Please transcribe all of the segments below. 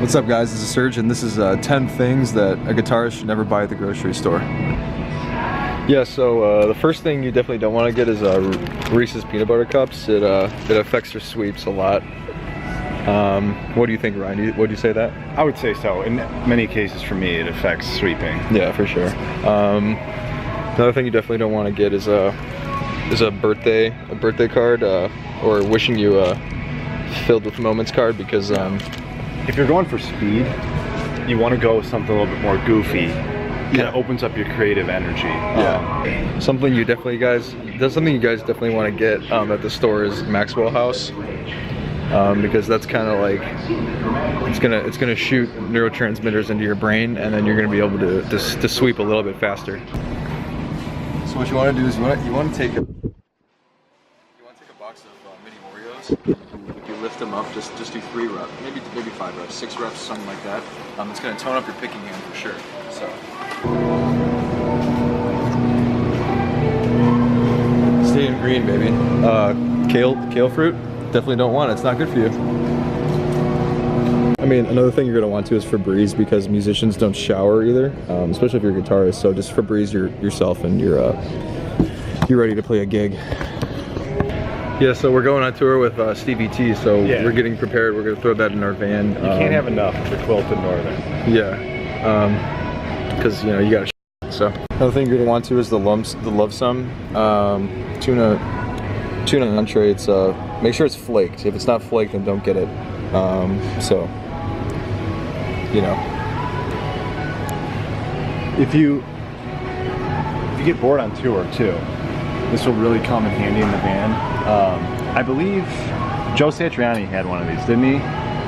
What's up guys, this is Serge and this is 10 things that a guitarist should never buy at the grocery store. Yeah, so the first thing you definitely don't want to get is Reese's peanut butter cups. It affects your sweeps a lot. What do you think, Ryan? Would you say that? I would say so. In many cases for me it affects sweeping. Yeah, for sure. Another thing you definitely don't want to get is a birthday card or wishing you filled with moments card, because if you're going for speed, you want to go with something a little bit more goofy. Yeah, it opens up your creative energy. Yeah, something you guys definitely want to get at the store is Maxwell House, because that's kind of like it's gonna shoot neurotransmitters into your brain, and then you're gonna be able to sweep a little bit faster. So what you want to do is you want to take a box of mini Oreos. If you lift them up, just do 3 reps, maybe 5 reps, 6 reps, something like that. It's gonna tone up your picking hand for sure. So. Stay in green, baby. Kale fruit, definitely don't want it. It's not good for you. I mean, another thing you're gonna want to is Febreze, because musicians don't shower either, especially if you're a guitarist. So just Febreze yourself, and you're ready to play a gig. Yeah, so we're going on tour with Stevie T, so yeah, we're getting prepared. We're gonna throw that in our van. You can't have enough of the Quilted Northern. Yeah, because you know you gotta. So another thing you're gonna want to is the Love Sum tuna entree. It's make sure it's flaked. If it's not flaked, then don't get it. So you know, if you get bored on tour too, this will really come in handy in the van. I believe Joe Satriani had one of these, didn't he?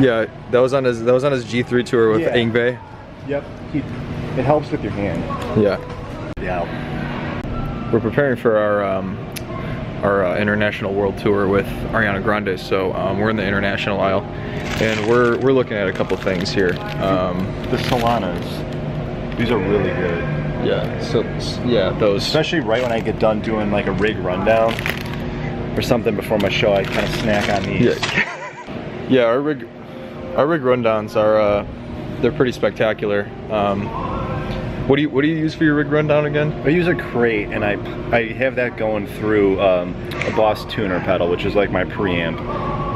Yeah, that was on his G3 tour with Yngwie. Yep, it helps with your hand. Yeah. Yeah. We're preparing for our international world tour with Ariana Grande, so we're in the international aisle, and we're looking at a couple things here. The Solanas, these are really good. Yeah, so yeah, those. Especially right when I get done doing like a rig rundown or something before my show, I kind of snack on these. Yeah, yeah, our rig rundowns are they're pretty spectacular. What do you use for your rig rundown again? I use a crate, and I have that going through a Boss tuner pedal, which is like my preamp,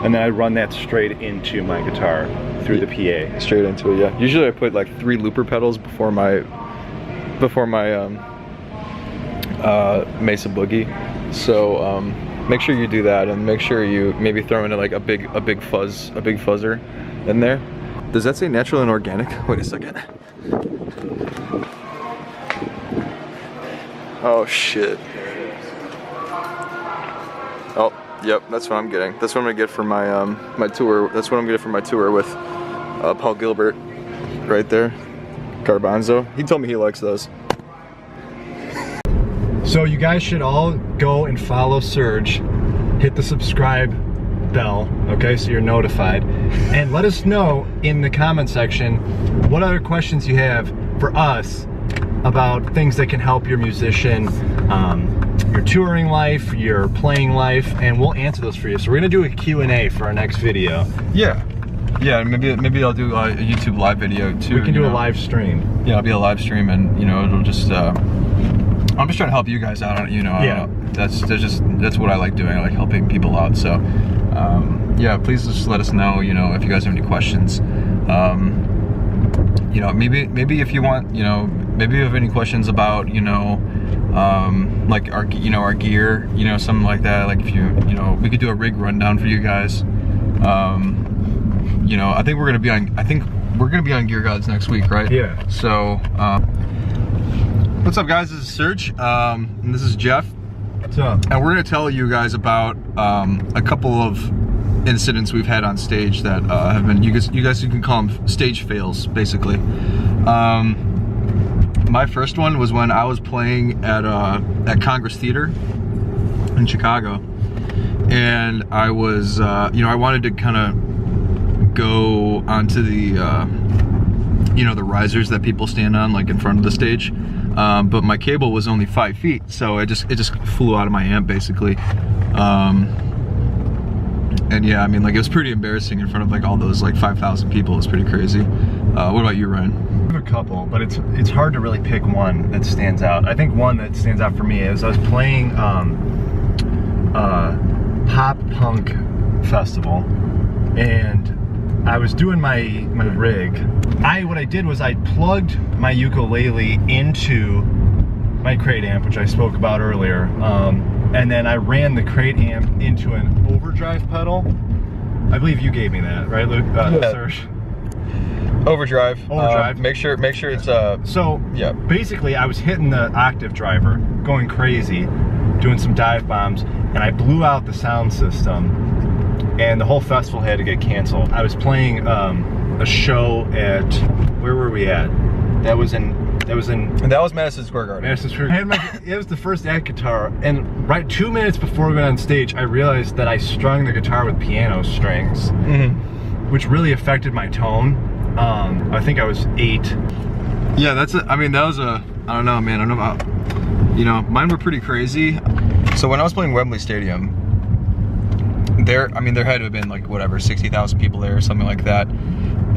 and then I run that straight into my guitar through the PA. Straight into it, yeah. Usually I put like 3 looper pedals before my Mesa Boogie, so make sure you do that, and make sure you maybe throw in like a big fuzzer in there. Does that say natural and organic? Wait a second. Oh shit. Oh, yep, that's what I'm getting. That's what I'm gonna get for my my tour. That's what I'm gonna get for my tour with Paul Gilbert right there. Garbanzo. He told me he likes those. So you guys should all go and follow Serge. Hit the subscribe bell, okay, so you're notified. And let us know in the comment section what other questions you have for us about things that can help your musician, your touring life, your playing life, and we'll answer those for you. So we're gonna do a Q&A for our next video. Yeah, maybe I'll do a YouTube live video too. We can do a live stream. Yeah, it'll be a live stream, and you know, it'll just I'm just trying to help you guys out on it, you know. Yeah. That's what I like doing. I like helping people out. So yeah, please just let us know, you know, if you guys have any questions. You know, maybe if you want, you know, maybe you have any questions about, you know, like our gear, you know, something like that. Like if you know, we could do a rig rundown for you guys. You know, I think we're gonna be on Gear Gods next week, right? Yeah. So what's up guys, this is Serge, and this is Jeff. What's up? And we're gonna tell you guys about a couple of incidents we've had on stage that have been, you guys can call them stage fails, basically. My first one was when I was playing at Congress Theater in Chicago, and I was you know, I wanted to kind of go onto the you know, the risers that people stand on, like in front of the stage, but my cable was only 5 feet, so it just flew out of my amp basically. And yeah, I mean, like, it was pretty embarrassing in front of like all those like 5,000 people. It was pretty crazy. What about you, Ryan? I have a couple, but it's hard to really pick one that stands out. I think one that stands out for me is I was playing pop punk festival, and I was doing my rig. What I did was I plugged my ukulele into my crate amp, which I spoke about earlier, and then I ran the crate amp into an overdrive pedal. I believe you gave me that, right, Luke? Yeah. Serge? Overdrive. Make sure it's So yeah. Basically, I was hitting the octave driver, going crazy, doing some dive bombs, and I blew out the sound system, and the whole festival had to get canceled. I was playing a show at, where were we at? That was Madison Square Garden. Madison Square Garden. It was the first act guitar, and right 2 minutes before we went on stage, I realized that I strung the guitar with piano strings, which really affected my tone. I think I was 8. Yeah, I mean, that was I don't know, man. I don't know about, you know, mine were pretty crazy. So when I was playing Wembley Stadium, there had to have been like, whatever, 60,000 people there or something like that.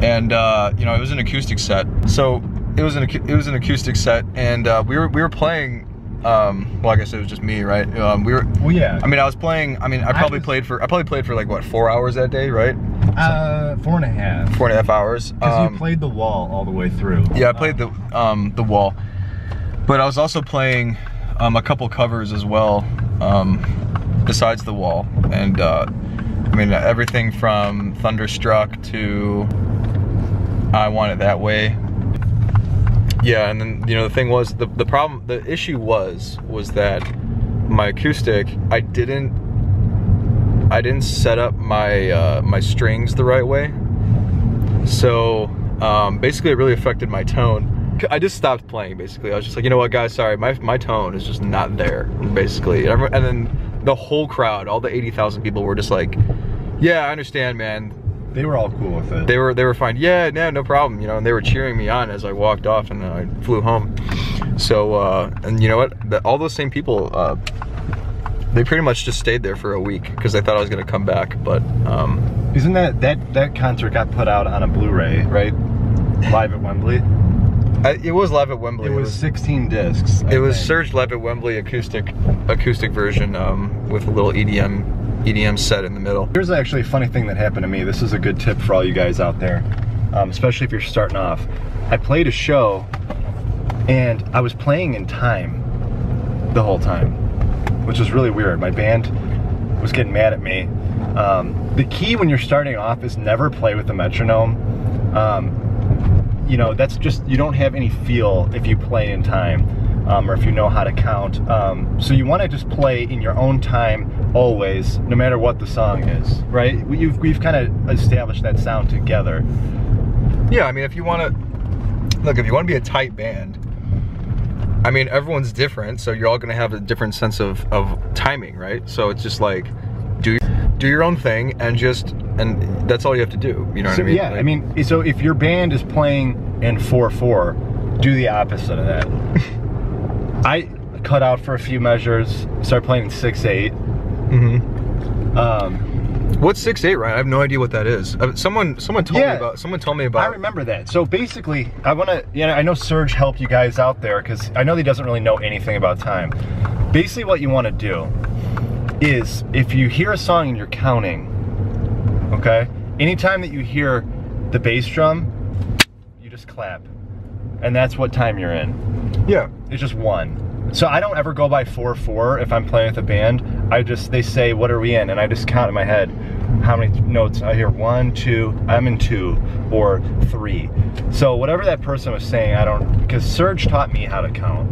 And, you know, it was an acoustic set. So it was an acoustic set, and we were playing, well, I guess it was just me, right? Well, yeah. I mean, I was playing, I probably played for like, what, 4 hours that day, right? 4.5. 4.5 hours. Because you played the wall all the way through. Yeah, I played the wall, but I was also playing a couple covers as well, besides the wall, and I mean, everything from Thunderstruck to I Want It That Way. Yeah, and then, you know, the thing was, the issue was that my acoustic, I didn't set up my my strings the right way. So basically it really affected my tone. I just stopped playing, basically. I was just like, you know what, guys, sorry, my tone is just not there, basically. And then the whole crowd, all the 80,000 people were just like, yeah, I understand, man. They were all cool with it. They were fine. Yeah, no problem, you know, and they were cheering me on as I walked off, and I flew home. So, and you know what, all those same people, they pretty much just stayed there for a week because they thought I was gonna come back, but isn't that concert got put out on a Blu-ray, right? Live at Wembley. It was live at Wembley. It was 16 discs. It was Surge Live at Wembley acoustic version with a little EDM set in the middle. Here's actually a funny thing that happened to me. This is a good tip for all you guys out there, especially if you're starting off. I played a show, and I was playing in time the whole time, which was really weird. My band was getting mad at me. The key when you're starting off is never play with the metronome. You know, that's just, you don't have any feel if you play in time, or if you know how to count. So you want to just play in your own time always, no matter what the song is, right? We've kind of established that sound together. Yeah, I mean, if you want to be a tight band, I mean, everyone's different, so you're all going to have a different sense of timing, right? So it's just like, do your own thing, and that's all you have to do, you know what I mean? Yeah, like, I mean, so if your band is playing in 4/4, do the opposite of that. I cut out for a few measures, started playing in 6/8. What's 6/8, Ryan? I have no idea what that is. Someone told me about. I remember that. So basically, I know Serge helped you guys out there, because I know he doesn't really know anything about time. Basically, what you want to do is, if you hear a song and you're counting, okay, anytime that you hear the bass drum, you just clap, and that's what time you're in. Yeah, it's just 1. So I don't ever go by 4/4 if I'm playing with a band. They say, what are we in? And I just count in my head how many notes I hear. 1, 2, I'm in 2, or 3. So whatever that person was saying, because Serge taught me how to count.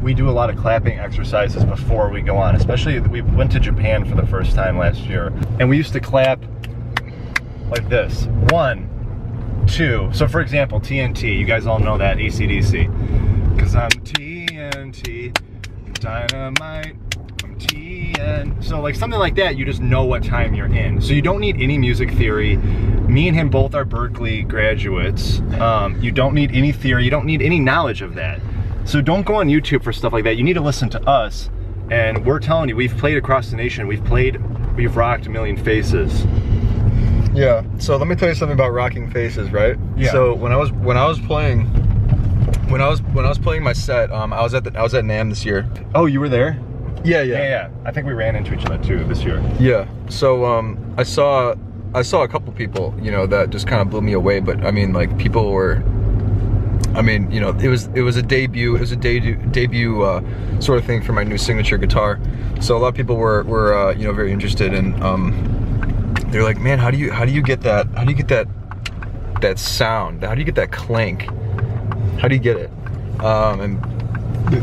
We do a lot of clapping exercises before we go on, especially we went to Japan for the first time last year, and we used to clap like this. 1, 2. So for example, TNT, you guys all know that, AC/DC. Cause I'm TNT, dynamite, I'm TN. So like something like that, you just know what time you're in. So you don't need any music theory. Me and him both are Berkeley graduates. You don't need any theory, you don't need any knowledge of that. So don't go on YouTube for stuff like that. You need to listen to us, and we're telling you, we've played across the nation. We've played we've rocked a million faces. Yeah. So let me tell you something about rocking faces, right? Yeah. So when I was playing my set, I was at NAMM this year. Oh, you were there? Yeah. I think we ran into each other too this year. Yeah. So I saw a couple people, you know, that just kind of blew me away. But I mean, like, people were, I mean, you know, it was a debut sort of thing for my new signature guitar. So a lot of people were you know, very interested, and they're like, man, how do you get that? How do you get that sound? How do you get that clank? How do you get it? And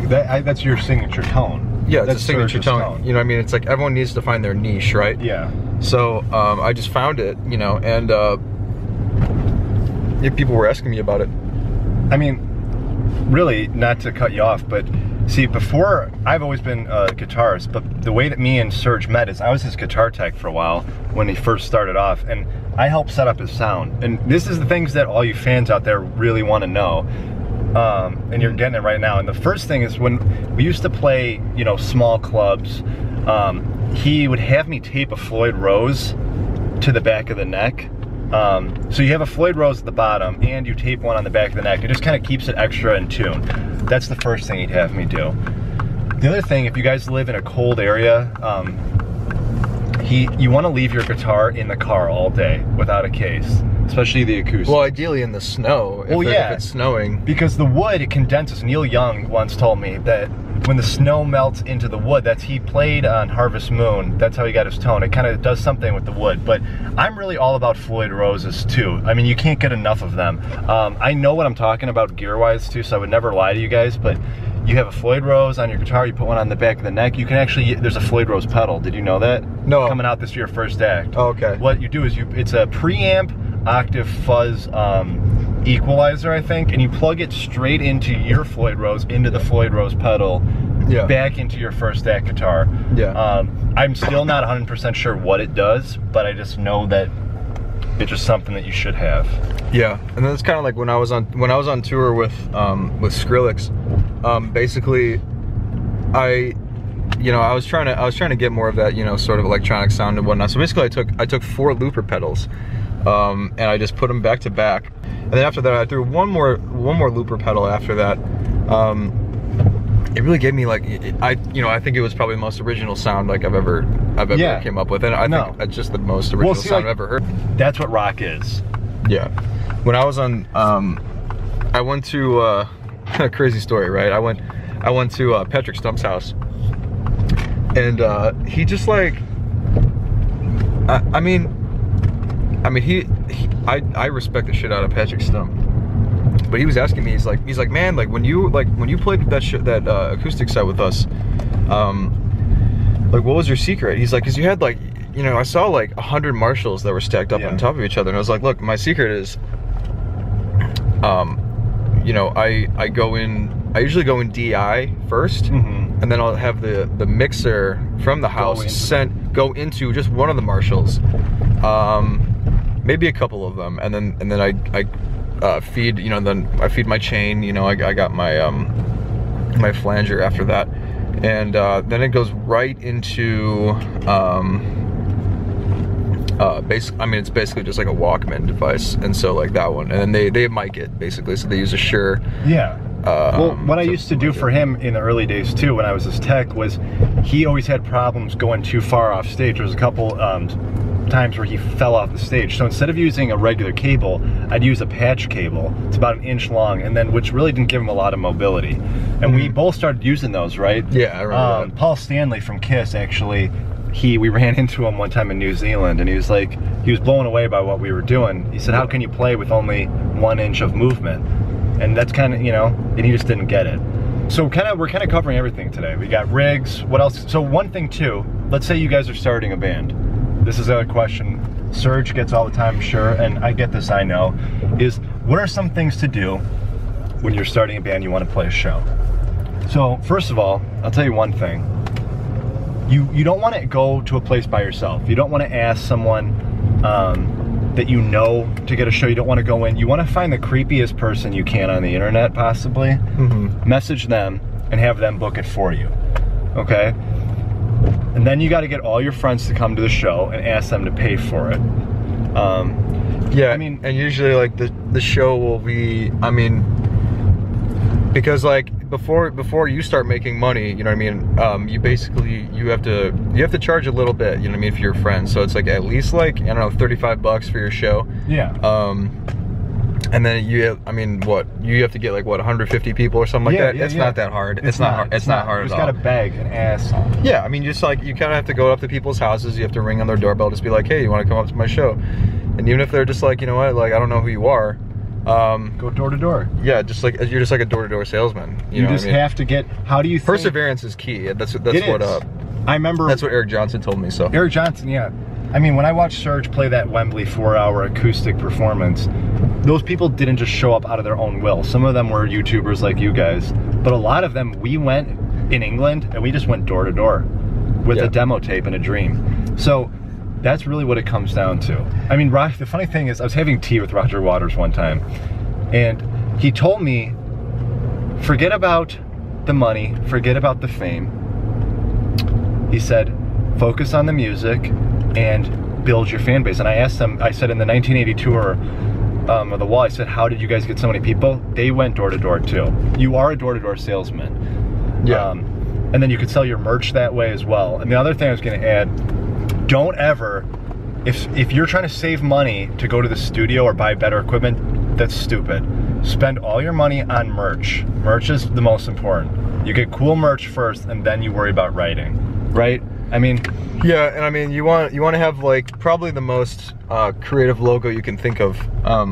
that's your signature tone. yeah, it's That's a signature Surge's tone. You know what I mean? It's like everyone needs to find their niche, right? Yeah. So I just found it, you know, and yeah, people were asking me about it. I mean, really, not to cut you off, but see, before, I've always been a guitarist, but the way that me and Serge met is I was his guitar tech for a while when he first started off, and I helped set up his sound. And this is the things that all you fans out there really want to know. And you're getting it right now. And the first thing is, when we used to play, you know, small clubs, he would have me tape a Floyd Rose to the back of the neck. So you have a Floyd Rose at the bottom and you tape one on the back of the neck. It just kind of keeps it extra in tune. That's the first thing he'd have me do. The other thing, if you guys live in a cold area, you want to leave your guitar in the car all day without a case, especially the acoustic. Well, ideally in the snow, if it's snowing. Because the wood, it condenses. Neil Young once told me that when the snow melts into the wood, he played on Harvest Moon, that's how he got his tone. It kind of does something with the wood. But I'm really all about Floyd Roses too. I mean, you can't get enough of them. I know what I'm talking about gear-wise too, so I would never lie to you guys, but you have a Floyd Rose on your guitar, you put one on the back of the neck, you can actually, there's a Floyd Rose pedal. Did you know that? No. Coming out this year, first act. Oh, okay. What you do is it's a preamp octave fuzz equalizer, I think, and you plug it straight into your Floyd Rose, into the Floyd Rose pedal, back into your first act guitar. Yeah. I'm still not 100% sure what it does, but I just know that it's just something that you should have. Yeah, and then it's kind of like when I was on tour with Skrillex. Basically, I was trying to get more of that, you know, sort of electronic sound and whatnot. So basically, I took 4 looper pedals, and I just put them back to back. And then after that, I threw one more looper pedal after that. It really gave me, like, I think it was probably the most original sound like I've ever came up with, and I think it's just the most original sound I've ever heard. That's what rock is. Yeah. When I was on, I went to a crazy story, right? I went to Patrick Stump's house, and he just like, I respect the shit out of Patrick Stump. But he was asking me, he's like, man, like when you played that acoustic set with us, like, what was your secret? He's like, cause you had, like, you know, I saw like 100 Marshalls that were stacked up on top of each other, and I was like, look, my secret is, you know, I usually go in DI first, and then I'll have the mixer from the house go into just one of the Marshalls, maybe a couple of them, and then I feed, you know, then I feed my chain, you know, I got my my flanger after that, and then it goes right into it's basically just like a Walkman device, and so like that one, and then they mic it basically, so they use a Shure. Yeah. Well, what I used to do for him in the early days too, when I was his tech, was he always had problems going too far off stage. There was a couple times where he fell off the stage. So instead of using a regular cable, I'd use a patch cable. It's about 1 inch long, and then which really didn't give him a lot of mobility. And we both started using those, right? Yeah, I remember that. Paul Stanley from Kiss, actually, we ran into him one time in New Zealand, and he was blown away by what we were doing. He said, how can you play with only 1 inch of movement? And that's kind of, you know, and he just didn't get it. So we're kind of covering everything today. We got rigs, what else? So one thing too, let's say you guys are starting a band. This is a question Serge gets all the time, sure, and I get this, I know, is what are some things to do when you're starting a band, you want to play a show? So first of all, I'll tell you one thing. You don't want to go to a place by yourself. You don't want to ask someone that you know to get a show. You don't want to go in. You want to find the creepiest person you can on the internet, possibly. Message them and have them book it for you. Okay? And then you got to get all your friends to come to the show and ask them to pay for it. Yeah, I mean, and usually like the show will be, I mean, because like before you start making money, you know what I mean, you have to charge a little bit, you know what I mean, for your friends. So it's like at least like, I don't know, $35 for your show. Yeah. And then you have, I mean, what, you have to get like what, 150 people or something like that? It's not that hard. It's not hard at all. You just got to beg and ask. Yeah, I mean, just like, you kind of have to go up to people's houses, you have to ring on their doorbell, just be like, hey, you want to come up to my show? And even if they're just like, you know what, like, I don't know who you are, go door to door. Yeah, just like, you're just like a door-to-door salesman. You know just have to get, how do you think? Perseverance is key. That's what I remember. That's what Eric Johnson told me, so. Eric Johnson, yeah. I mean, when I watched Serge play that Wembley 4-hour acoustic performance, those people didn't just show up out of their own will. Some of them were YouTubers like you guys, but a lot of them, we went in England and we just went door to door with a demo tape and a dream. So that's really what it comes down to. I mean, the funny thing is, I was having tea with Roger Waters one time, and he told me, forget about the money, forget about the fame. He said, focus on the music and build your fan base. And I asked them, I said in the 1980 tour of The Wall, I said, how did you guys get so many people? They went door to door too. You are a door to door salesman. Yeah. And then you could sell your merch that way as well. And the other thing I was gonna add, don't ever, if you're trying to save money to go to the studio or buy better equipment, that's stupid. Spend all your money on merch. Merch is the most important. You get cool merch first and then you worry about writing, right? I mean, yeah, and I mean, you want to have like probably the most creative logo you can think of. I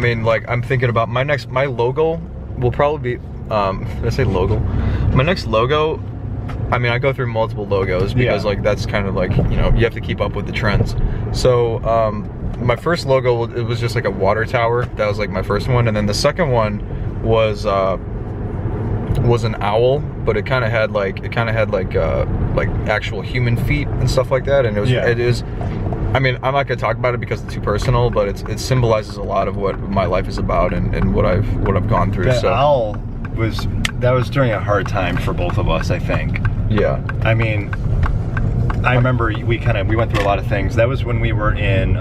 mean, like, I'm thinking about my logo will probably be, did I say logo? My next logo, I mean, I go through multiple logos because like that's kind of like, you know, you have to keep up with the trends. So my first logo, it was just like a water tower. That was like my first one, and then the second one was an owl, but it kind of had like actual human feet and stuff like that. And it is. I mean, I'm not gonna talk about it because it's too personal, but it symbolizes a lot of what my life is about and what I've gone through. That owl was during a hard time for both of us, I think. Yeah. I mean, I remember we went through a lot of things. That was when we were in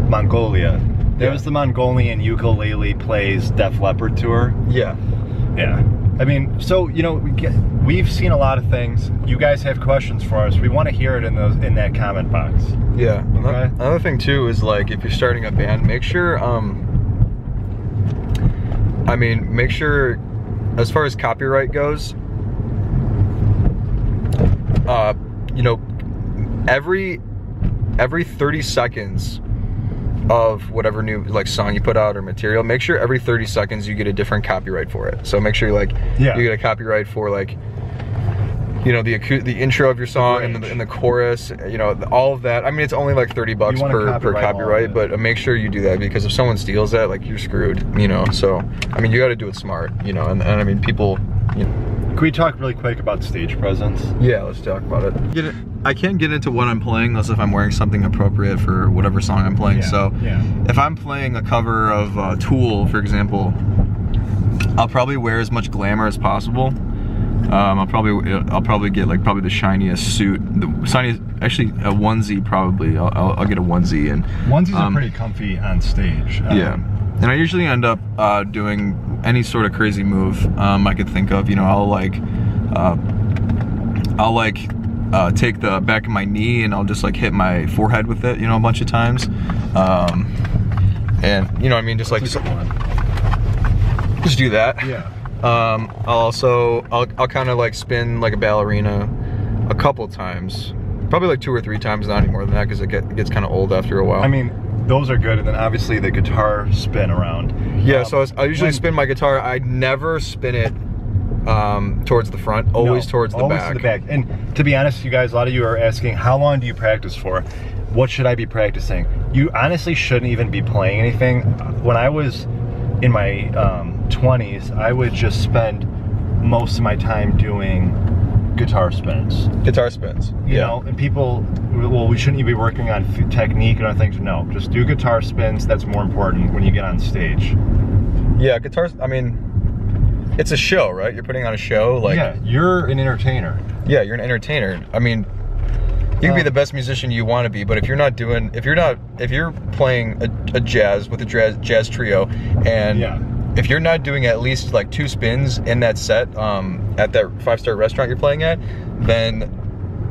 Mongolia. There was the Mongolian ukulele plays Def Leppard tour. Yeah. Yeah. I mean, so, you know, we've seen a lot of things. You guys have questions for us. We want to hear it in that comment box. Yeah. Okay? Another thing too is like, if you're starting a band, make sure make sure, as far as copyright goes, you know, every 30 seconds of whatever new like song you put out or material, make sure every 30 seconds you get a different copyright for it. So make sure you get a copyright for, like, you know, the intro of your song and the chorus, you know, all of that. I mean, it's only like $30 per copyright, but make sure you do that, because if someone steals that, like, you're screwed, you know. So I mean, you got to do it smart, you know. And I mean, people, you know. Can we talk really quick about stage presence? Yeah, let's talk about it. I can't get into what I'm playing unless if I'm wearing something appropriate for whatever song I'm playing. If I'm playing a cover of Tool, for example, I'll probably wear as much glamour as possible. I'll probably get like the shiniest suit, actually a onesie probably. I'll get a onesie, and onesies are pretty comfy on stage. Yeah. And I usually end up doing any sort of crazy move I could think of. You know, I'll take the back of my knee and I'll just like hit my forehead with it, you know, a bunch of times. And you know what I mean, just do that. Yeah. I'll kind of like spin like a ballerina a couple times, probably like 2 or 3 times, not any more than that, because it gets kind of old after a while. I mean, those are good, and then obviously the guitar spin around. Yeah, so I usually spin my guitar. I never spin it towards the front, always towards the back. To the back. And to be honest, you guys, a lot of you are asking, how long do you practice for? What should I be practicing? You honestly shouldn't even be playing anything. When I was in my 20s, I would just spend most of my time doing guitar spins. You know, and people, well, we shouldn't be working on technique and other things. No, just do guitar spins. That's more important when you get on stage. Yeah, guitars, I mean, it's a show, right? You're putting on a show, like yeah, you're an entertainer. Yeah, you're an entertainer. I mean, you can be the best musician you want to be, but if you're playing a jazz with a jazz trio, and if you're not doing at least like 2 spins in that set at that 5-star restaurant you're playing at, then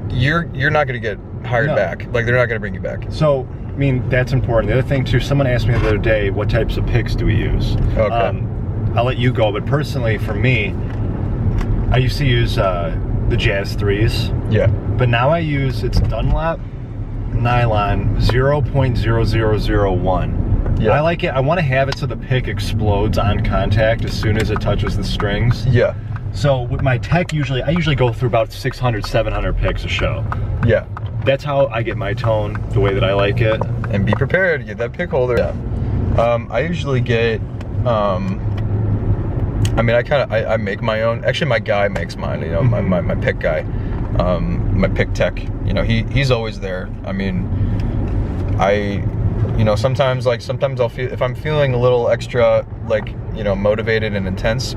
you're not going to get hired back. Like, they're not going to bring you back. So, I mean, that's important. The other thing too, someone asked me the other day, what types of picks do we use? Okay. I'll let you go, but personally for me, I used to use the Jazz 3s. Yeah. But now I use, it's Dunlop nylon 0.0001. Yeah. I like it. I want to have it so the pick explodes on contact as soon as it touches the strings. Yeah. So with my tech, I usually go through about 600, 700 picks a show. Yeah. That's how I get my tone the way that I like it. And be prepared to get that pick holder. Yeah. I usually get, I mean, I make my own. Actually, my guy makes mine. You know, my pick guy, my pick tech. You know, he's always there. I mean, you know, sometimes I'll feel, if I'm feeling a little extra, like, you know, motivated and intense,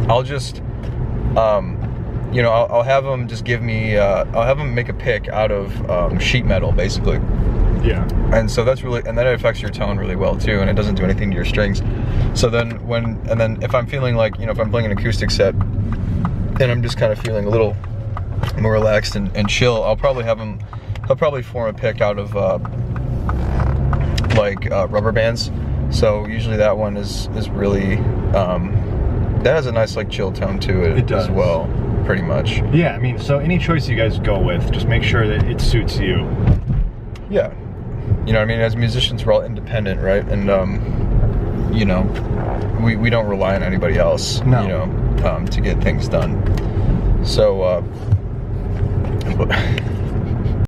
I'll just, you know, I'll have him just give me, I'll have him make a pick out of sheet metal, basically. Yeah. And so that's really, and then it affects your tone really well too, and it doesn't do anything to your strings. So then and then if I'm feeling like, you know, if I'm playing an acoustic set, then I'm just kind of feeling a little more relaxed and chill, he'll probably form a pick out of rubber bands. So usually that one is really, that has a nice like chill tone to it as well, pretty much. Yeah, I mean, so any choice you guys go with, just make sure that it suits you. Yeah. You know what I mean? As musicians, we're all independent, right? And, you know, we don't rely on anybody else, you know, to get things done. So,